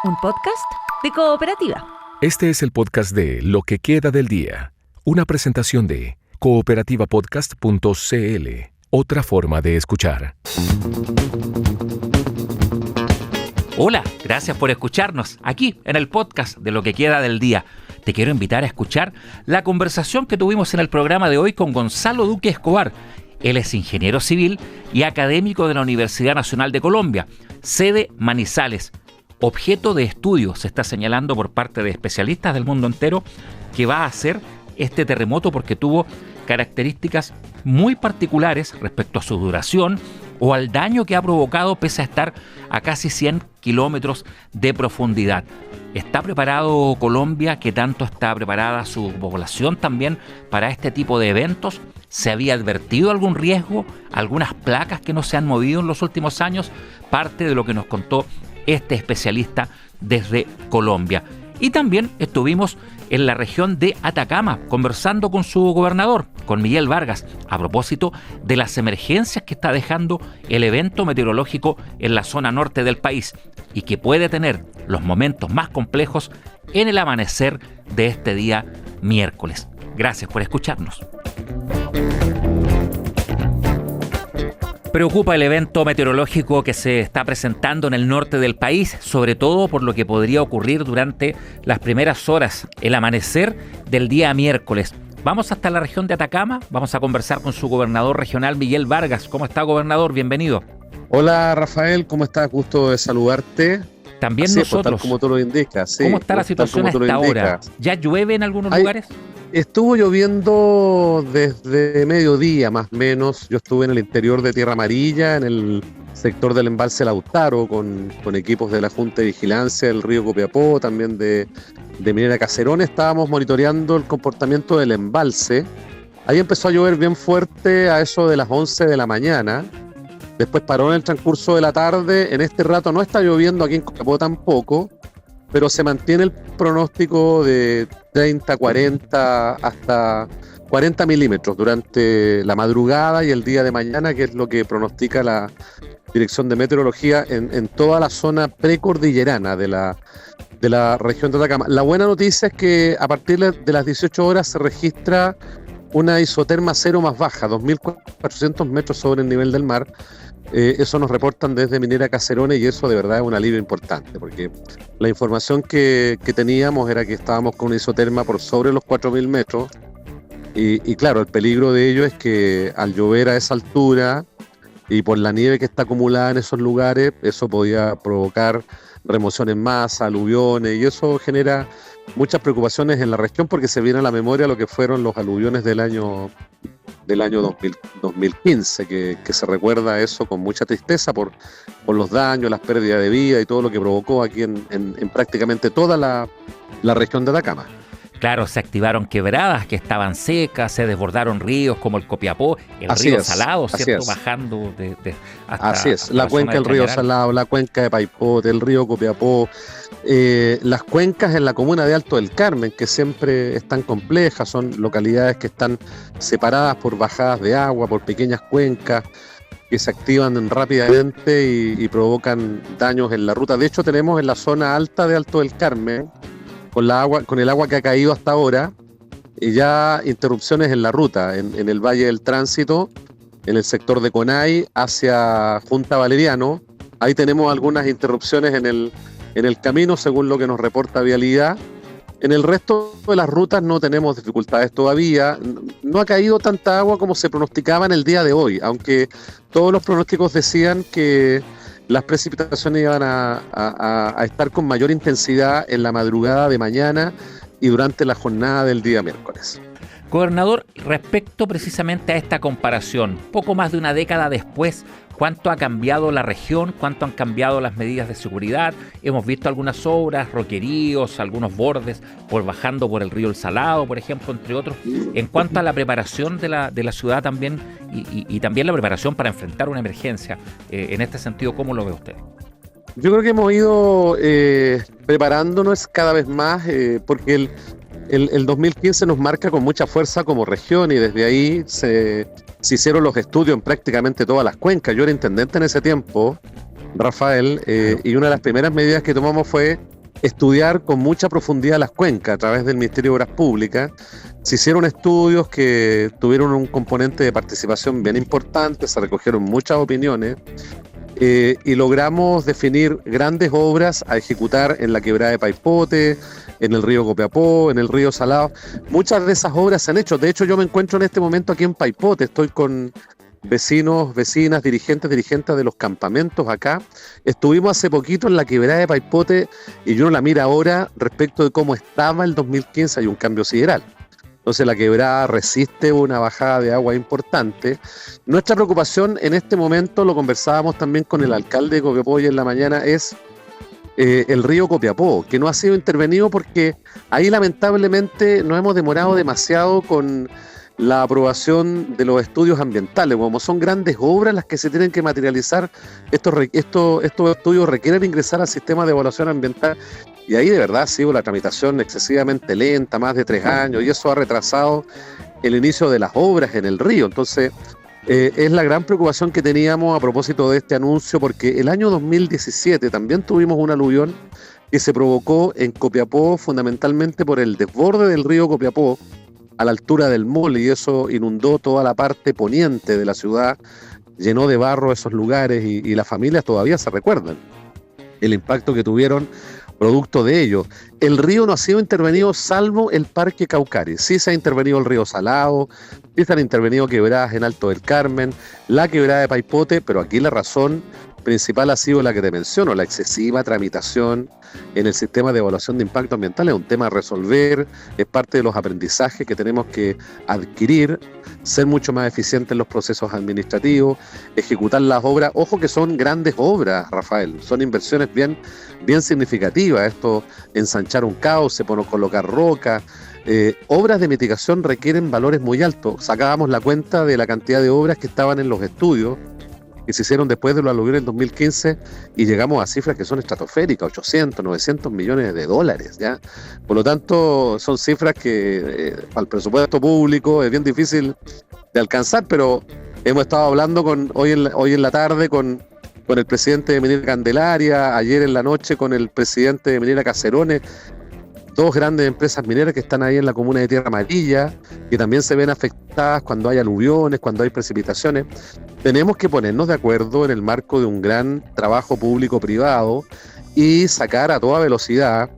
un podcast de Cooperativa. Este es el podcast de Lo que queda del día, una presentación de cooperativapodcast.cl, otra forma de escuchar. Hola, gracias por escucharnos aquí en el podcast de Lo que queda del día. Te quiero invitar a escuchar la conversación que tuvimos en el programa de hoy con Gonzalo Duque Escobar. Él es ingeniero civil y académico de la Universidad Nacional de Colombia, sede Manizales. Objeto de estudio se está señalando por parte de especialistas del mundo entero que va a ser este terremoto porque tuvo características muy particulares respecto a su duración o al daño que ha provocado pese a estar a casi 100 kilómetros de profundidad. ¿Está preparado Colombia? ¿Qué tanto está preparada su población también para este tipo de eventos? ¿Se había advertido algún riesgo? ¿Algunas placas que no se han movido en los últimos años? Parte de lo que nos contó este especialista desde Colombia. Y también estuvimos en la región de Atacama conversando con su gobernador, con Miguel Vargas, a propósito de las emergencias que está dejando el evento meteorológico en la zona norte del país y que puede tener los momentos más complejos en el amanecer de este día miércoles. Gracias por escucharnos. Preocupa el evento meteorológico que se está presentando en el norte del país, sobre todo por lo que podría ocurrir durante las primeras horas, el amanecer del día miércoles. Vamos hasta la región de Atacama, vamos a conversar con su gobernador regional Miguel Vargas. ¿Cómo está, gobernador? Bienvenido. Hola, Rafael, ¿cómo estás? Gusto de saludarte. También así nosotros. Tal como tú lo indicas. Sí, ¿Cómo está la situación hasta ahora? ¿Ya llueve en algunos lugares? Estuvo lloviendo desde mediodía, más o menos. Yo estuve en el interior de Tierra Amarilla, en el sector del embalse Lautaro, con equipos de la Junta de Vigilancia del río Copiapó, también de Minera Caserones. Estábamos monitoreando el comportamiento del embalse. Ahí empezó a llover bien fuerte a eso de las 11 de la mañana. Después paró en el transcurso de la tarde. En este rato no está lloviendo aquí en Copiapó tampoco, pero se mantiene el pronóstico de 30, 40, hasta 40 milímetros durante la madrugada y el día de mañana, que es lo que pronostica la Dirección de Meteorología en toda la zona precordillerana de la región de Atacama. La buena noticia es que a partir de las 18 horas se registra una isoterma cero más baja, 2.400 metros sobre el nivel del mar. Eso nos reportan desde Minera Caserones y eso de verdad es un alivio importante porque la información que teníamos era que estábamos con una isoterma por sobre los 4.000 metros y claro, el peligro de ello es que al llover a esa altura y por la nieve que está acumulada en esos lugares, eso podía provocar remoción en masa, aluviones, y eso genera muchas preocupaciones en la región porque se viene a la memoria lo que fueron los aluviones del año 2015, que se recuerda eso con mucha tristeza por los daños, las pérdidas de vida y todo lo que provocó aquí en prácticamente toda la región de Atacama. Claro, se activaron quebradas que estaban secas, se desbordaron ríos como el Copiapó, el río Salado, ¿cierto? Bajando hasta... Así es, la cuenca del río Salado, la cuenca de Paipote, el río Copiapó, las cuencas en la comuna de Alto del Carmen, que siempre están complejas, son localidades que están separadas por bajadas de agua, por pequeñas cuencas que se activan rápidamente y provocan daños en la ruta. De hecho, tenemos en la zona alta de Alto del Carmen, con el agua que ha caído hasta ahora, y ya interrupciones en la ruta, en el Valle del Tránsito, en el sector de Conay hacia Junta Valeriano. Ahí tenemos algunas interrupciones en el camino, según lo que nos reporta Vialidad. En el resto de las rutas no tenemos dificultades todavía. No ha caído tanta agua como se pronosticaba en el día de hoy, aunque todos los pronósticos decían que las precipitaciones iban a estar con mayor intensidad en la madrugada de mañana y durante la jornada del día miércoles. Gobernador, respecto precisamente a esta comparación, poco más de una década después, ¿cuánto ha cambiado la región? ¿Cuánto han cambiado las medidas de seguridad? Hemos visto algunas obras, roqueríos, algunos bordes bajando por el río El Salado, por ejemplo, entre otros. En cuanto a la preparación de la ciudad también y también la preparación para enfrentar una emergencia, en este sentido, ¿cómo lo ve usted? Yo creo que hemos ido preparándonos cada vez más porque el 2015 nos marca con mucha fuerza como región y desde ahí se hicieron los estudios en prácticamente todas las cuencas. Yo era intendente en ese tiempo, Rafael, y una de las primeras medidas que tomamos fue estudiar con mucha profundidad las cuencas a través del Ministerio de Obras Públicas. Se hicieron estudios que tuvieron un componente de participación bien importante, se recogieron muchas opiniones y logramos definir grandes obras a ejecutar en la quebrada de Paipote, en el río Copiapó, en el río Salado. Muchas de esas obras se han hecho. De hecho, yo me encuentro en este momento aquí en Paipote, estoy con vecinos, vecinas, dirigentes de los campamentos acá. Estuvimos hace poquito en la quebrada de Paipote y uno la mira ahora respecto de cómo estaba el 2015, hay un cambio sideral. Entonces la quebrada resiste una bajada de agua importante. Nuestra preocupación en este momento, lo conversábamos también con el alcalde de Copiapó hoy en la mañana, es el río Copiapó, que no ha sido intervenido porque ahí lamentablemente nos hemos demorado demasiado con la aprobación de los estudios ambientales. Como son grandes obras las que se tienen que materializar, estos estudios requieren ingresar al sistema de evaluación ambiental y ahí de verdad ha sido la tramitación excesivamente lenta, más de 3 años, y eso ha retrasado el inicio de las obras en el río. Entonces es la gran preocupación que teníamos a propósito de este anuncio, porque el año 2017 también tuvimos un aluvión que se provocó en Copiapó fundamentalmente por el desborde del río Copiapó a la altura del Mall, y eso inundó toda la parte poniente de la ciudad, llenó de barro esos lugares y las familias todavía se recuerdan el impacto que tuvieron producto de ello. El río no ha sido intervenido salvo el Parque Caucarí. Sí se ha intervenido el río Salado, sí se han intervenido quebradas en Alto del Carmen, la quebrada de Paipote, pero aquí la razón principal ha sido la que te menciono, la excesiva tramitación en el sistema de evaluación de impacto ambiental. Es un tema a resolver, es parte de los aprendizajes que tenemos que adquirir, ser mucho más eficientes en los procesos administrativos, ejecutar las obras. Ojo que son grandes obras, Rafael, son inversiones bien significativas. Esto, ensanchar un cauce, colocar roca, obras de mitigación requieren valores muy altos. Sacábamos la cuenta de la cantidad de obras que estaban en los estudios que se hicieron después de lo aluvión en 2015 y llegamos a cifras que son estratosféricas, 800, 900 millones de dólares, ¿ya? Por lo tanto, son cifras que para el presupuesto público es bien difícil de alcanzar, pero hemos estado hablando hoy en la tarde con el presidente de Minera Candelaria, ayer en la noche con el presidente de Minera Caserones, 2 grandes empresas mineras que están ahí en la comuna de Tierra Amarilla, que también se ven afectadas cuando hay aluviones, cuando hay precipitaciones. Tenemos que ponernos de acuerdo en el marco de un gran trabajo público-privado y sacar a toda velocidad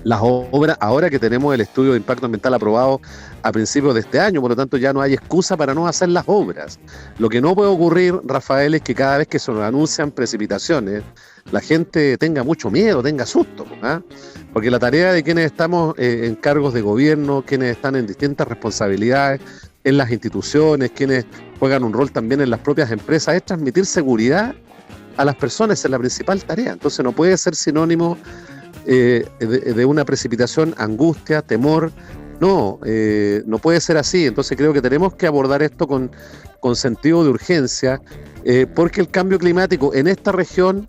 las obras, ahora que tenemos el estudio de impacto ambiental aprobado a principios de este año. Por lo tanto, ya no hay excusa para no hacer las obras. Lo que no puede ocurrir, Rafael, es que cada vez que se nos anuncian precipitaciones, la gente tenga mucho miedo, tenga susto, ¿eh? Porque la tarea de quienes estamos en cargos de gobierno, quienes están en distintas responsabilidades en las instituciones, quienes juegan un rol también en las propias empresas, es transmitir seguridad a las personas, esa es la principal tarea. Entonces no puede ser sinónimo de una precipitación, angustia, temor. No puede ser así. Entonces creo que tenemos que abordar esto con sentido de urgencia, porque el cambio climático en esta región,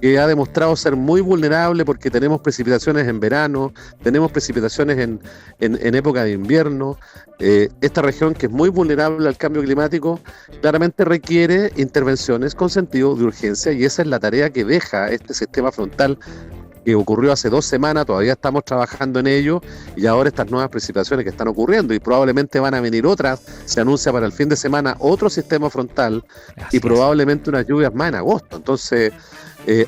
que ha demostrado ser muy vulnerable, porque tenemos precipitaciones en verano, tenemos precipitaciones en época de invierno, esta región que es muy vulnerable al cambio climático, claramente requiere intervenciones con sentido de urgencia, y esa es la tarea que deja este sistema frontal que ocurrió hace 2 semanas. Todavía estamos trabajando en ello, y ahora estas nuevas precipitaciones que están ocurriendo, y probablemente van a venir otras. Se anuncia para el fin de semana otro sistema frontal y probablemente unas lluvias más en agosto. Entonces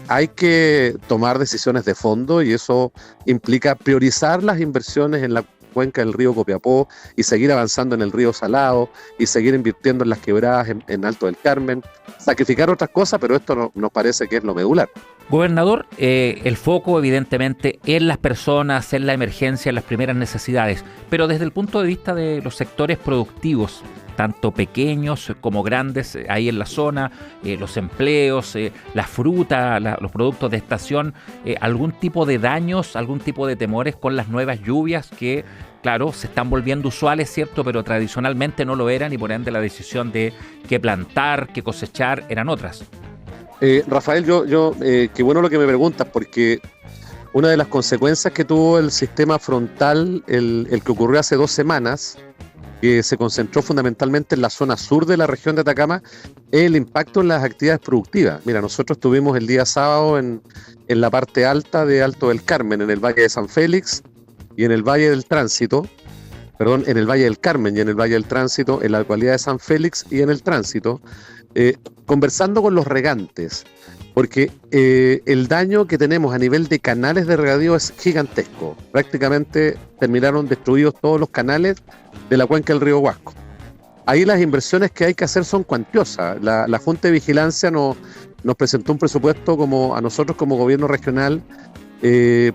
hay que tomar decisiones de fondo, y eso implica priorizar las inversiones en la cuenca del río Copiapó y seguir avanzando en el río Salado y seguir invirtiendo en las quebradas en Alto del Carmen, sacrificar otras cosas, pero esto no, nos parece que es lo medular. Gobernador, el foco evidentemente en las personas, en la emergencia, en las primeras necesidades, pero desde el punto de vista de los sectores productivos, tanto pequeños como grandes, ahí en la zona, los empleos, la fruta, los productos de estación, algún tipo de daños, algún tipo de temores con las nuevas lluvias que, claro, se están volviendo usuales, ¿cierto? Pero tradicionalmente no lo eran, y por ende la decisión de qué plantar, qué cosechar, eran otras. Rafael, qué bueno lo que me preguntas, porque una de las consecuencias que tuvo el sistema frontal, el que ocurrió hace 2 semanas, que se concentró fundamentalmente en la zona sur de la región de Atacama, es el impacto en las actividades productivas. Mira, nosotros estuvimos el día sábado en la parte alta de Alto del Carmen, en el Valle de San Félix y en el Valle del Tránsito, perdón, en el Valle del Carmen y en el Valle del Tránsito, en la localidad de San Félix y en el Tránsito, conversando con los regantes, porque el daño que tenemos a nivel de canales de regadío es gigantesco. Prácticamente terminaron destruidos todos los canales de la cuenca del río Huasco. Ahí las inversiones que hay que hacer son cuantiosas. La Junta de Vigilancia nos presentó un presupuesto a nosotros como gobierno regional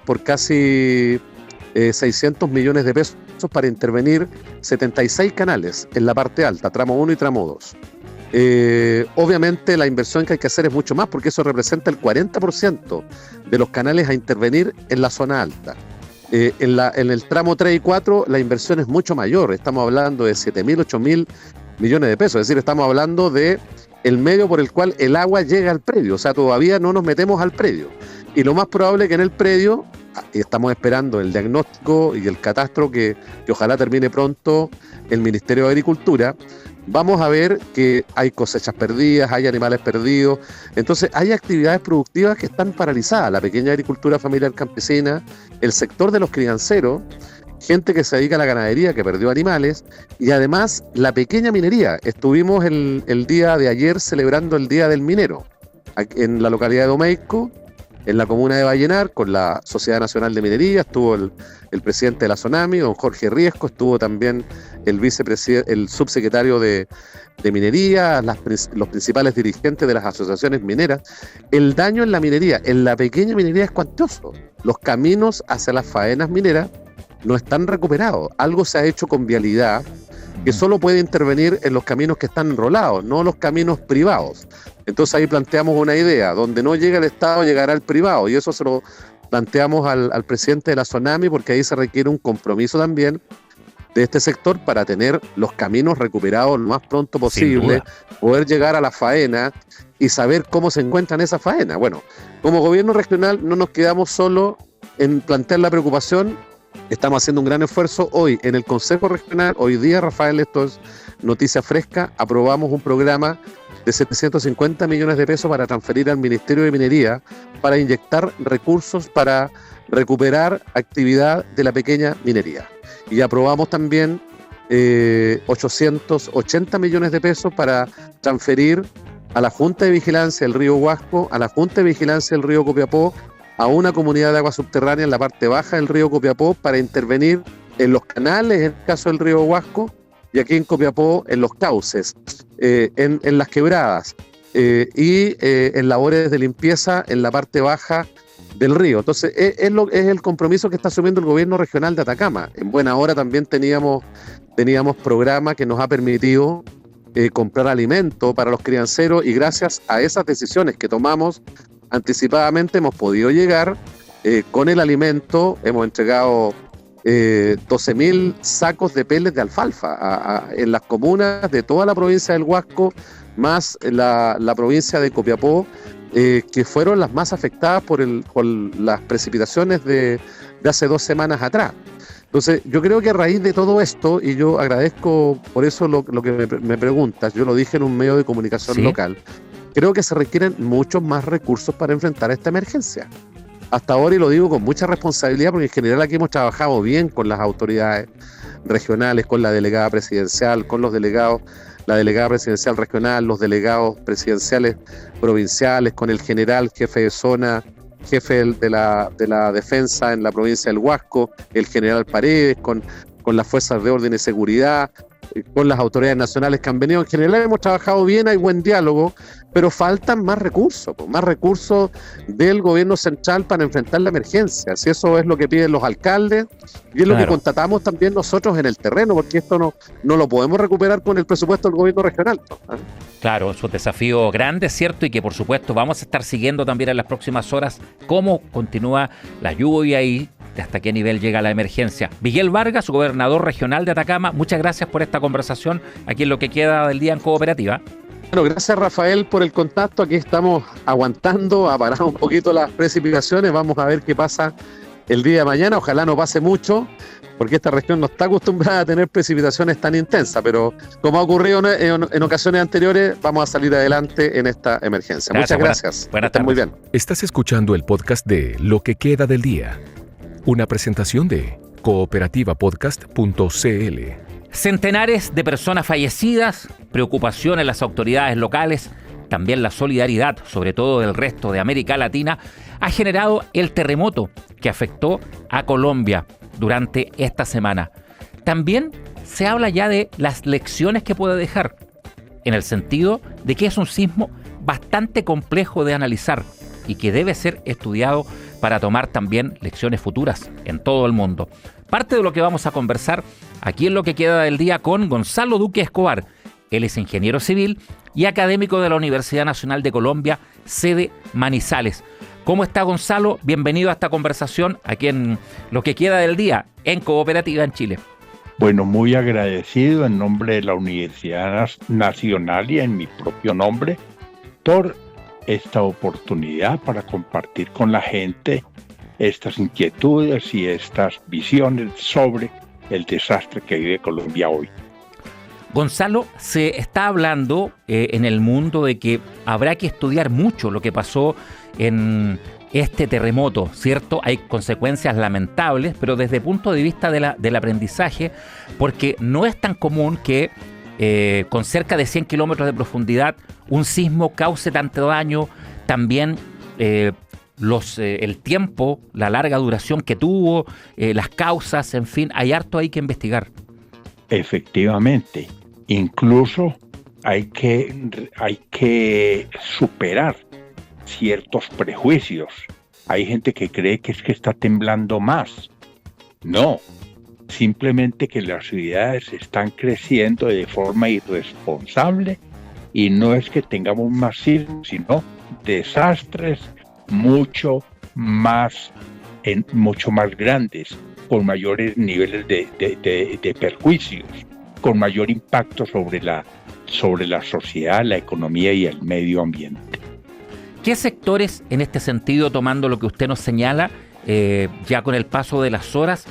por casi 600 millones de pesos para intervenir 76 canales en la parte alta, tramo 1 y tramo 2. Obviamente la inversión que hay que hacer es mucho más, porque eso representa el 40% de los canales a intervenir en la zona alta. En el tramo 3 y 4 la inversión es mucho mayor, estamos hablando de 7.000, 8.000 millones de pesos, es decir, estamos hablando de el medio por el cual el agua llega al predio, o sea, todavía no nos metemos al predio. Y lo más probable es que en el predio, estamos esperando el diagnóstico y el catastro que ojalá termine pronto el Ministerio de Agricultura, vamos a ver que hay cosechas perdidas, hay animales perdidos, entonces hay actividades productivas que están paralizadas, la pequeña agricultura familiar campesina, el sector de los crianceros, gente que se dedica a la ganadería que perdió animales y además la pequeña minería. Estuvimos el día de ayer celebrando el Día del Minero en la localidad de Domeyco, en la comuna de Vallenar, con la Sociedad Nacional de Minería, estuvo el presidente de la SONAMI, don Jorge Riesco, estuvo también el subsecretario de Minería, los principales dirigentes de las asociaciones mineras. El daño en la minería, en la pequeña minería es cuantioso. Los caminos hacia las faenas mineras no están recuperados. Algo se ha hecho con vialidad que solo puede intervenir en los caminos que están enrolados, no los caminos privados. Entonces ahí planteamos una idea, donde no llega el Estado, llegará el privado, y eso se lo planteamos al presidente de la SONAMI, porque ahí se requiere un compromiso también de este sector para tener los caminos recuperados lo más pronto posible, poder llegar a la faena y saber cómo se encuentran esas faenas. Bueno, como gobierno regional no nos quedamos solo en plantear la preocupación, estamos haciendo un gran esfuerzo. Hoy en el Consejo Regional, hoy día, Rafael, esto es noticia fresca, aprobamos un programa de 750 millones de pesos para transferir al Ministerio de Minería para inyectar recursos para recuperar actividad de la pequeña minería. Y aprobamos también 880 millones de pesos para transferir a la Junta de Vigilancia del río Huasco, a la Junta de Vigilancia del río Copiapó, a una comunidad de agua subterránea en la parte baja del río Copiapó para intervenir en los canales, en el caso del río Huasco, y aquí en Copiapó en los cauces, en las quebradas y en labores de limpieza en la parte baja del río. Entonces es el compromiso que está asumiendo el gobierno regional de Atacama. En buena hora también teníamos programa que nos ha permitido comprar alimento para los crianceros, y gracias a esas decisiones que tomamos anticipadamente hemos podido llegar con el alimento. Hemos entregado 12.000 sacos de pellets de alfalfa en las comunas de toda la provincia del Huasco, más la provincia de Copiapó, que fueron las más afectadas por las precipitaciones de hace 2 semanas atrás. Entonces, yo creo que a raíz de todo esto, y yo agradezco por eso lo que me preguntas, yo lo dije en un medio de comunicación local, creo que se requieren muchos más recursos para enfrentar esta emergencia. Hasta ahora, y lo digo con mucha responsabilidad, porque en general aquí hemos trabajado bien con las autoridades regionales, con la delegada presidencial, con los delegados, la delegada presidencial regional, los delegados presidenciales provinciales, con el general jefe de zona, jefe de la defensa en la provincia del Huasco, el general Paredes, con las fuerzas de orden y seguridad, con las autoridades nacionales que han venido. En general hemos trabajado bien, hay buen diálogo, pero faltan más recursos del gobierno central para enfrentar la emergencia. Si eso es lo que piden los alcaldes y es lo que constatamos también nosotros en el terreno, porque esto no lo podemos recuperar con el presupuesto del gobierno regional. Claro, es un desafío grande, ¿cierto? Y que por supuesto vamos a estar siguiendo también en las próximas horas cómo continúa la lluvia y hasta qué nivel llega la emergencia. Miguel Vargas, gobernador regional de Atacama, muchas gracias por esta conversación aquí en Lo que Queda del Día en Cooperativa. Bueno, gracias Rafael por el contacto. Aquí estamos aguantando, ha parado un poquito las precipitaciones. Vamos a ver qué pasa el día de mañana. Ojalá no pase mucho, porque esta región no está acostumbrada a tener precipitaciones tan intensas, pero como ha ocurrido en ocasiones anteriores, vamos a salir adelante en esta emergencia. Muchas gracias. Buenas Estén muy tardes. bien. Estás escuchando el podcast de Lo que queda del día. Una presentación de cooperativapodcast.cl. Centenares de personas fallecidas, preocupación en las autoridades locales, también la solidaridad, sobre todo del resto de América Latina, ha generado el terremoto que afectó a Colombia durante esta semana. También se habla ya de las lecciones que puede dejar, en el sentido de que es un sismo bastante complejo de analizar y que debe ser estudiado para tomar también lecciones futuras en todo el mundo. Parte de lo que vamos a conversar aquí en Lo que queda del día con Gonzalo Duque Escobar. Él es ingeniero civil y académico de la Universidad Nacional de Colombia, sede Manizales. ¿Cómo está, Gonzalo? Bienvenido a esta conversación aquí en Lo que queda del día en Cooperativa en Chile. Bueno, muy agradecido en nombre de la Universidad Nacional y en mi propio nombre por esta oportunidad para compartir con la gente estas inquietudes y estas visiones sobre el desastre que vive Colombia hoy. Gonzalo, se está hablando en el mundo de que habrá que estudiar mucho lo que pasó en este terremoto, ¿cierto? Hay consecuencias lamentables, pero desde el punto de vista del aprendizaje, porque no es tan común que con cerca de 100 kilómetros de profundidad un sismo cause tanto daño, también el tiempo, la larga duración que tuvo, las causas, en fin, hay harto ahí que investigar. Efectivamente, incluso hay que superar ciertos prejuicios. Hay gente que cree que es que está temblando más. No, simplemente que las ciudades están creciendo de forma irresponsable y no es que tengamos más sismos, sino desastres mucho más grandes, con mayores niveles de perjuicios, con mayor impacto sobre la sociedad, la economía y el medio ambiente. ¿Qué sectores, en este sentido, tomando lo que usted nos señala, ya con el paso de las horas,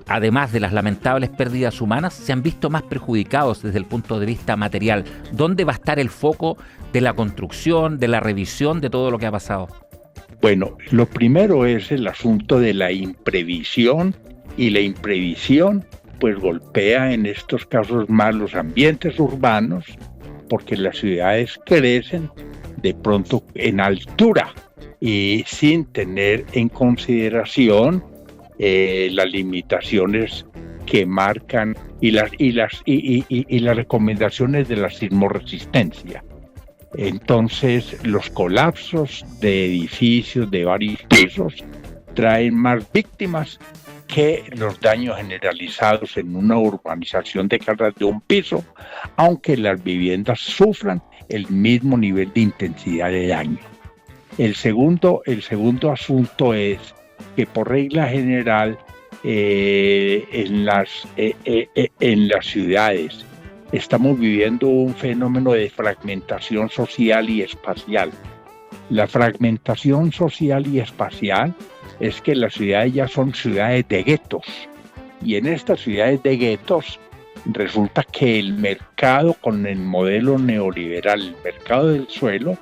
además de las lamentables pérdidas humanas, se han visto más perjudicados desde el punto de vista material? ¿Dónde va a estar el foco de la construcción, de la revisión de todo lo que ha pasado? Bueno, lo primero es el asunto de la imprevisión, y la imprevisión pues golpea en estos casos más los ambientes urbanos, porque las ciudades crecen de pronto en altura y sin tener en consideración las limitaciones que marcan y las recomendaciones de la sismoresistencia. Entonces, los colapsos de edificios de varios pisos traen más víctimas que los daños generalizados en una urbanización de casas de un piso, aunque las viviendas sufran el mismo nivel de intensidad de daño. El segundo asunto es que por regla general en las ciudades estamos viviendo un fenómeno de fragmentación social y espacial. La fragmentación social y espacial es que las ciudades ya son ciudades de guetos, y en estas ciudades de guetos resulta que el mercado, con el modelo neoliberal, el mercado del suelo,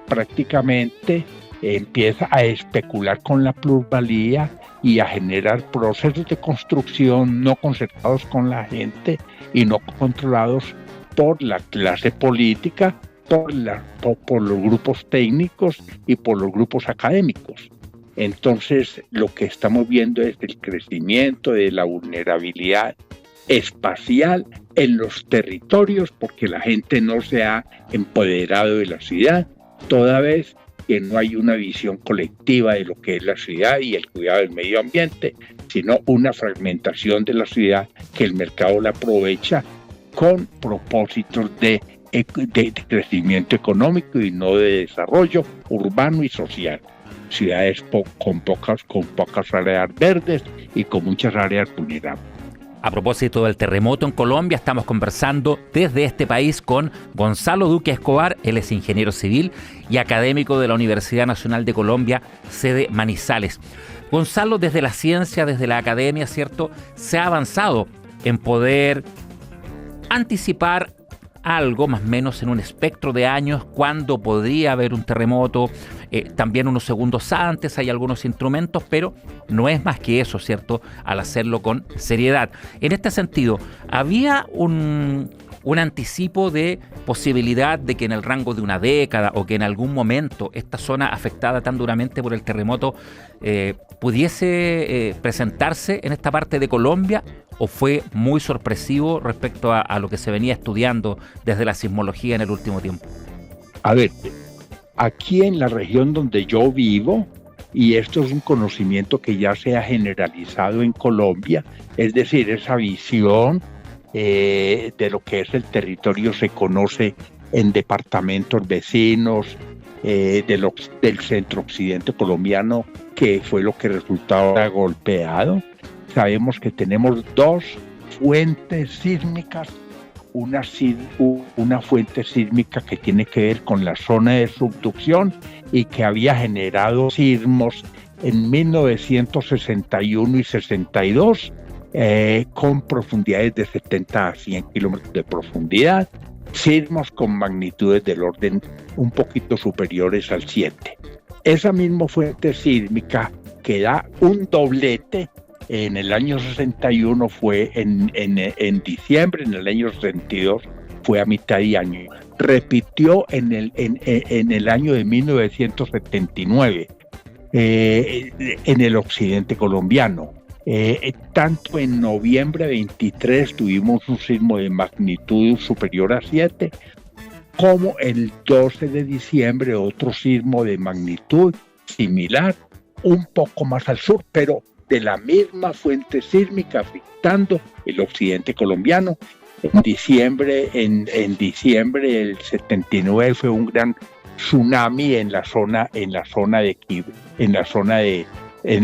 prácticamente empieza a especular con la plusvalía y a generar procesos de construcción no concertados con la gente y no controlados por la clase política, por los grupos técnicos y por los grupos académicos. Entonces, lo que estamos viendo es el crecimiento de la vulnerabilidad espacial en los territorios, porque la gente no se ha empoderado de la ciudad, toda vez que no hay una visión colectiva de lo que es la ciudad y el cuidado del medio ambiente, sino una fragmentación de la ciudad que el mercado la aprovecha con propósitos de crecimiento económico y no de desarrollo urbano y social. Ciudades con pocas áreas verdes y con muchas áreas vulnerables. A propósito del terremoto en Colombia, estamos conversando desde este país con Gonzalo Duque Escobar. Él es ingeniero civil y académico de la Universidad Nacional de Colombia, sede Manizales. Gonzalo, desde la ciencia, desde la academia, ¿cierto?, se ha avanzado en poder anticipar algo más o menos en un espectro de años cuando podría haber un terremoto, también unos segundos antes hay algunos instrumentos, pero no es más que eso, ¿cierto?, al hacerlo con seriedad. En este sentido, ¿había un anticipo de posibilidad de que en el rango de una década o que en algún momento esta zona afectada tan duramente por el terremoto pudiese presentarse en esta parte de Colombia, o fue muy sorpresivo respecto a lo que se venía estudiando desde la sismología en el último tiempo? A ver, aquí en la región donde yo vivo, y esto es un conocimiento que ya se ha generalizado en Colombia, es decir, esa visión de lo que es el territorio se conoce en departamentos vecinos del centro occidente colombiano, que fue lo que resultó golpeado. Sabemos que tenemos dos fuentes sísmicas, una fuente sísmica que tiene que ver con la zona de subducción y que había generado sismos en 1961 y 62 con profundidades de 70 a 100 kilómetros de profundidad, sismos con magnitudes del orden un poquito superiores al 7. Esa misma fuente sísmica que da un doblete en el año 61 fue en diciembre, en el año 62 fue a mitad de año. Repitió en el año de 1979 en el occidente colombiano. Tanto en noviembre 23 tuvimos un sismo de magnitud superior a 7, como el 12 de diciembre otro sismo de magnitud similar, un poco más al sur, pero de la misma fuente sísmica afectando el occidente colombiano. En diciembre del 79 fue un gran tsunami en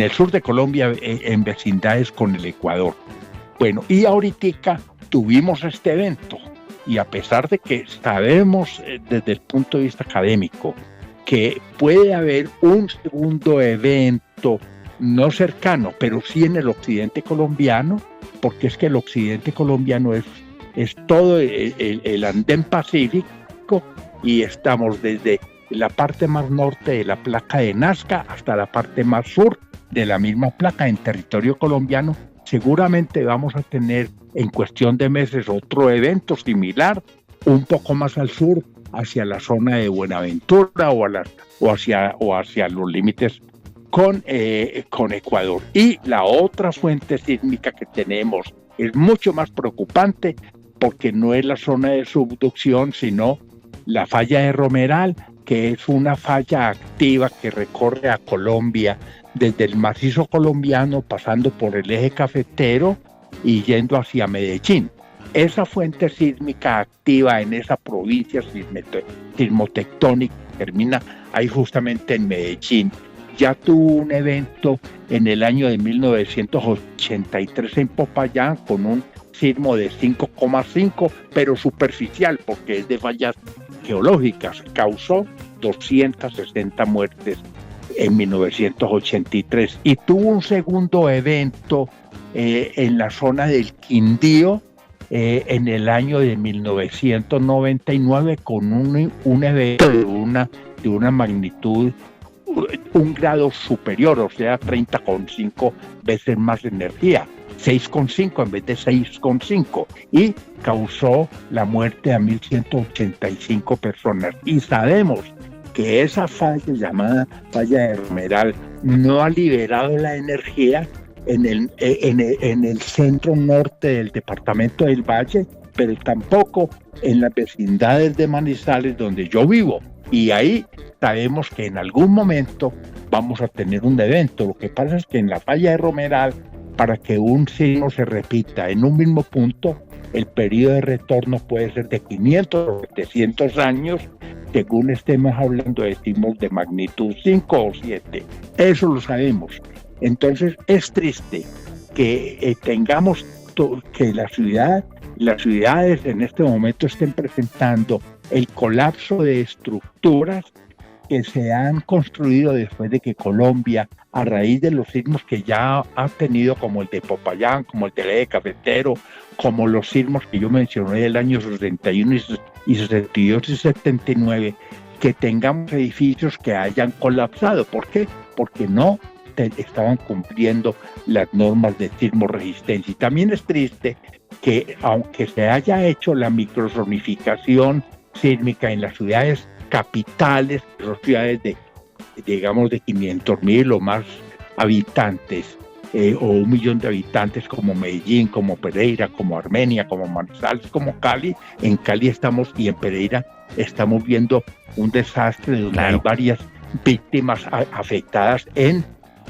el sur de Colombia, en vecindades con el Ecuador. Bueno, y ahorita tuvimos este evento, y a pesar de que sabemos desde el punto de vista académico que puede haber un segundo evento no cercano, pero sí en el occidente colombiano, porque es que el occidente colombiano es todo el andén pacífico, y estamos desde la parte más norte de la placa de Nazca hasta la parte más sur de la misma placa en territorio colombiano. Seguramente vamos a tener en cuestión de meses otro evento similar, un poco más al sur, hacia la zona de Buenaventura o hacia los límites con Ecuador. Y la otra fuente sísmica que tenemos es mucho más preocupante, porque no es la zona de subducción, sino la falla de Romeral, que es una falla activa que recorre a Colombia desde el macizo colombiano, pasando por el eje cafetero y yendo hacia Medellín. Esa fuente sísmica activa en esa provincia sismotectónica termina ahí justamente en Medellín. Ya tuvo un evento en el año de 1983 en Popayán con un sismo de 5,5, pero superficial, porque es de fallas geológicas. Causó 260 muertes en 1983, y tuvo un segundo evento en la zona del Quindío en el año de 1999 con un evento de una magnitud, un grado superior, o sea, 30,5 veces más energía, 6,5 en vez de 6,5, y causó la muerte a 1.185 personas. Y sabemos que esa falla, llamada falla de Romeral, no ha liberado la energía en el centro norte del departamento del Valle, pero tampoco en las vecindades de Manizales, donde yo vivo. Y ahí sabemos que en algún momento vamos a tener un evento. Lo que pasa es que en la falla de Romeral, para que un sismo se repita en un mismo punto, el periodo de retorno puede ser de 500 o 700 años, según estemos hablando de sismos de magnitud 5 o 7. Eso lo sabemos. Entonces es triste que tengamos que las ciudades en este momento estén presentando el colapso de estructuras que se han construido después de que Colombia, a raíz de los sismos que ya ha tenido, como el de Popayán, como el de Cafetero, como los sismos que yo mencioné del año 61 y 62 y 79, que tengamos edificios que hayan colapsado. ¿Por qué? Porque no estaban cumpliendo las normas de sismoresistencia. Y también es triste que, aunque se haya hecho la microzonificación sísmica en las ciudades capitales, las ciudades de 500,000 o más habitantes, o 1 millón de habitantes, como Medellín, como Pereira, como Armenia, como Manizales, como Cali. En Cali estamos, y en Pereira estamos viendo un desastre donde hay varias víctimas afectadas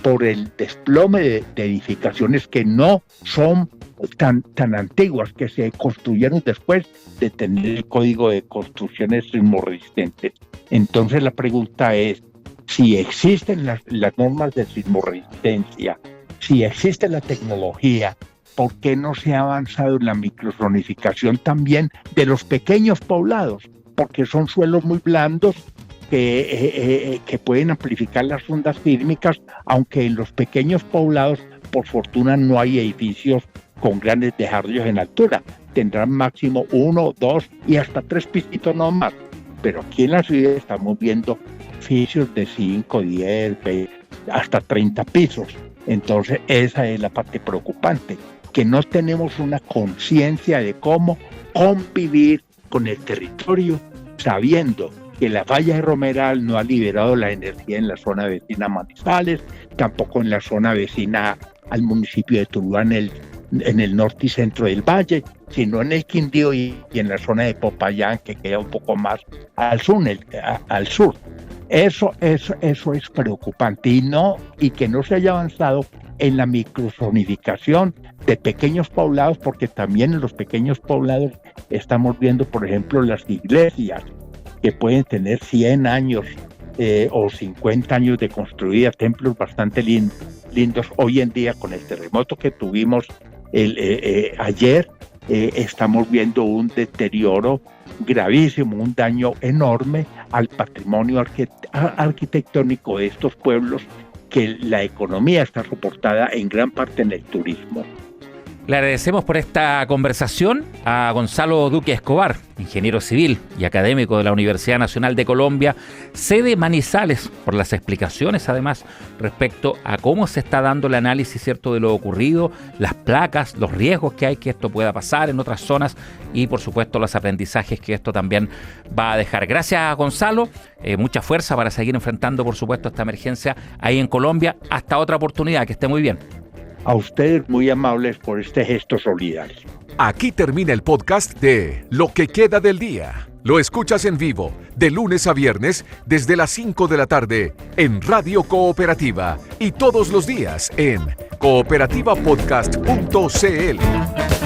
por el desplome de edificaciones que no son tan antiguas, que se construyeron después de tener el código de construcciones sismorresistentes. Entonces la pregunta es, si existen las normas de sismorresistencia, si existe la tecnología, ¿por qué no se ha avanzado en la microzonificación también de los pequeños poblados? Porque son suelos muy blandos que pueden amplificar las ondas sísmicas, aunque en los pequeños poblados, por fortuna, no hay edificios con grandes desarrollos en altura. Tendrán máximo 1, 2 y hasta 3 pisitos no más. Pero aquí en la ciudad estamos viendo edificios de 5, 10, 20, hasta 30 pisos. Entonces esa es la parte preocupante, que no tenemos una conciencia de cómo convivir con el territorio, sabiendo que la falla de Romeral no ha liberado la energía en la zona vecina a Manizales, tampoco en la zona vecina al municipio de Tuluá, en el norte y centro del valle, sino en el Quindío y en la zona de Popayán, que queda un poco más al sur. Eso es preocupante, y que no se haya avanzado en la microzonificación de pequeños poblados, porque también en los pequeños poblados estamos viendo, por ejemplo, las iglesias que pueden tener 100 años o 50 años de construidas, templos bastante lindos. Hoy en día, con el terremoto que tuvimos ayer, estamos viendo un deterioro gravísimo, un daño enorme al patrimonio arquitectónico de estos pueblos, que la economía está soportada en gran parte en el turismo. Le agradecemos por esta conversación a Gonzalo Duque Escobar, ingeniero civil y académico de la Universidad Nacional de Colombia, sede Manizales, por las explicaciones además respecto a cómo se está dando el análisis, ¿cierto?, de lo ocurrido, las placas, los riesgos que hay que esto pueda pasar en otras zonas y por supuesto los aprendizajes que esto también va a dejar. Gracias, Gonzalo, mucha fuerza para seguir enfrentando por supuesto esta emergencia ahí en Colombia. Hasta otra oportunidad, que esté muy bien. A ustedes muy amables por este gesto solidario. Aquí termina el podcast de Lo que queda del día. Lo escuchas en vivo de lunes a viernes desde las 5 de la tarde en Radio Cooperativa y todos los días en cooperativapodcast.cl.